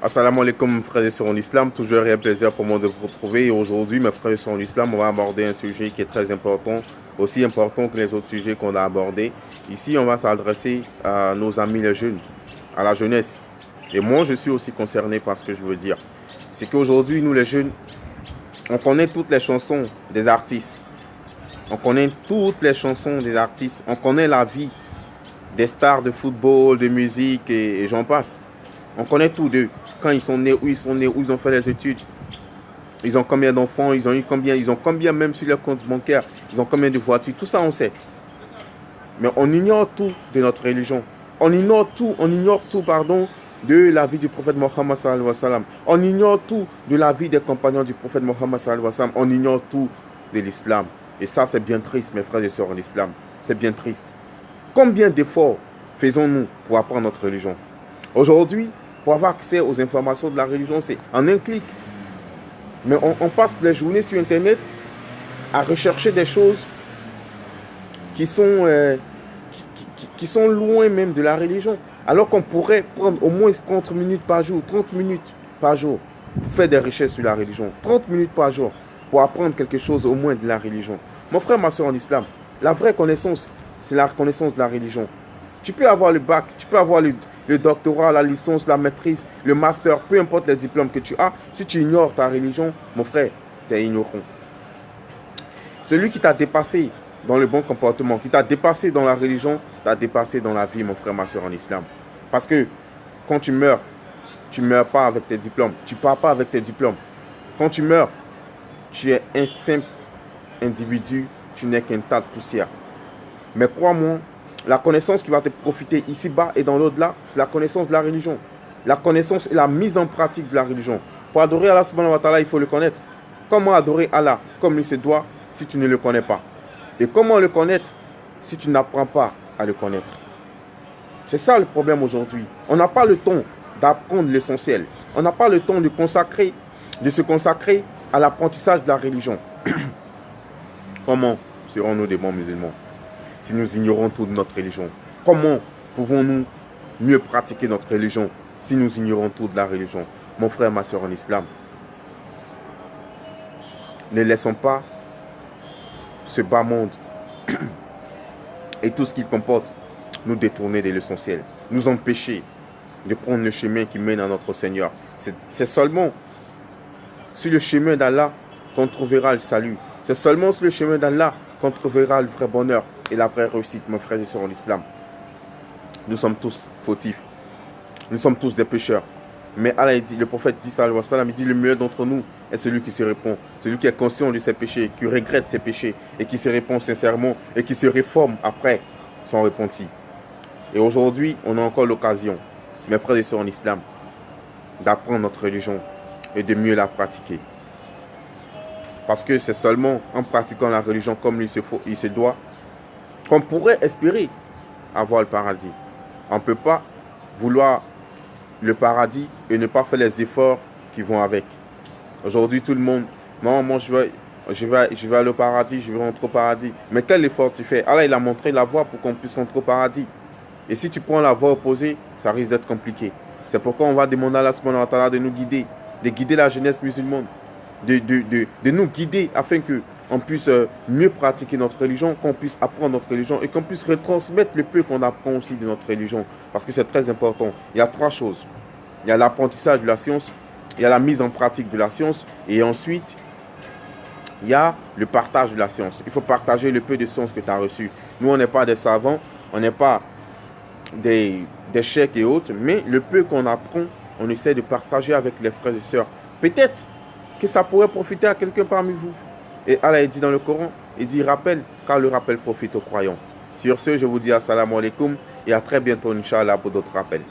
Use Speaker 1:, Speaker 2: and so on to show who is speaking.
Speaker 1: Assalamu alaikum frères et sœurs en islam, toujours un plaisir pour moi de vous retrouver. Et aujourd'hui, mes frères et sœurs en islam, on va aborder un sujet qui est très important, aussi important que les autres sujets qu'on a abordés. Ici, on va s'adresser à nos amis les jeunes, à la jeunesse. Et moi, je suis aussi concerné par ce que je veux dire. C'est qu'aujourd'hui, nous les jeunes, on connaît toutes les chansons des artistes. On connaît toutes les chansons des artistes. On connaît la vie des stars de football, de musique et j'en passe. On connaît tous d'eux. Quand ils sont nés, où ils sont nés, où ils ont fait les études. Ils ont combien d'enfants, ils ont combien même sur leur compte bancaire, ils ont combien de voitures, tout ça on sait. Mais on ignore tout de notre religion. On ignore tout, de la vie du prophète Mohammed sallallahu alayhi wa sallam. On ignore tout de la vie des compagnons du prophète Mohammed sallallahu alayhi wa sallam. On ignore tout de l'islam. Et ça c'est bien triste mes frères et sœurs en islam. C'est bien triste. Combien d'efforts faisons-nous pour apprendre notre religion? Aujourd'hui, pour avoir accès aux informations de la religion, c'est en un clic. Mais on passe les journées sur Internet à rechercher des choses qui sont loin même de la religion. Alors qu'on pourrait prendre au moins 30 minutes par jour, 30 minutes par jour pour faire des recherches sur la religion. 30 minutes par jour pour apprendre quelque chose au moins de la religion. Mon frère, ma soeur en islam, la vraie connaissance, c'est la connaissance de la religion. Tu peux avoir le bac, tu peux avoir le doctorat, la licence, la maîtrise, le master, peu importe les diplômes que tu as. Si tu ignores ta religion, mon frère, tu es ignorant. Celui qui t'a dépassé dans le bon comportement, qui t'a dépassé dans la religion, t'a dépassé dans la vie, mon frère, ma soeur en islam. Parce que quand tu meurs pas avec tes diplômes. Tu ne pars pas avec tes diplômes. Quand tu meurs, tu es un simple individu, tu n'es qu'un tas de poussière. Mais crois-moi, la connaissance qui va te profiter ici-bas et dans l'au-delà, c'est la connaissance de la religion. La connaissance et la mise en pratique de la religion. Pour adorer Allah subhanahu wa ta'ala, il faut le connaître. Comment adorer Allah comme il se doit si tu ne le connais pas? Et comment le connaître si tu n'apprends pas à le connaître? C'est ça le problème aujourd'hui. On n'a pas le temps d'apprendre l'essentiel. On n'a pas le temps de se consacrer à l'apprentissage de la religion. Comment serons-nous des bons musulmans si nous ignorons tout de notre religion? Comment pouvons-nous mieux pratiquer notre religion si nous ignorons tout de la religion? Mon frère, ma soeur en islam, ne laissons pas ce bas monde et tout ce qu'il comporte nous détourner de l'essentiel, nous empêcher de prendre le chemin qui mène à notre Seigneur. C'est seulement sur le chemin d'Allah qu'on trouvera le salut. C'est seulement sur le chemin d'Allah qu'on trouvera le vrai bonheur et la vraie réussite, mon frère et sœur en islam. Nous sommes tous fautifs. Nous sommes tous des pécheurs. Mais Allah dit, le prophète dit, sallallahu alayhi wa sallam, il dit, le meilleur d'entre nous est celui qui se répond. Celui qui est conscient de ses péchés, qui regrette ses péchés et qui se répond sincèrement et qui se réforme après son repenti. Et aujourd'hui, on a encore l'occasion, mes frères et sœurs en islam, d'apprendre notre religion et de mieux la pratiquer. Parce que c'est seulement en pratiquant la religion comme il se doit qu'on pourrait espérer avoir le paradis. On ne peut pas vouloir le paradis et ne pas faire les efforts qui vont avec. Aujourd'hui, tout le monde, non, moi je vais aller au paradis, je vais rentrer au paradis. Mais quel effort tu fais? Allah, il a montré la voie pour qu'on puisse rentrer au paradis. Et si tu prends la voie opposée, ça risque d'être compliqué. C'est pourquoi on va demander à Allah subhanahu wa ta'ala de nous guider, de guider la jeunesse musulmane, de nous guider afin qu'on puisse mieux pratiquer notre religion, qu'on puisse apprendre notre religion et qu'on puisse retransmettre le peu qu'on apprend aussi de notre religion. Parce que c'est très important. Il y a trois choses. Il y a l'apprentissage de la science, il y a la mise en pratique de la science et ensuite, il y a le partage de la science. Il faut partager le peu de science que tu as reçu. Nous, on n'est pas des savants, on n'est pas des chèques et autres, mais le peu qu'on apprend, on essaie de partager avec les frères et sœurs. Peut-être que ça pourrait profiter à quelqu'un parmi vous. Et Allah dit dans le Coran, il dit rappelle, car le rappel profite aux croyants. Sur ce, je vous dis assalamu alaikum et à très bientôt, Inch'Allah, pour d'autres rappels.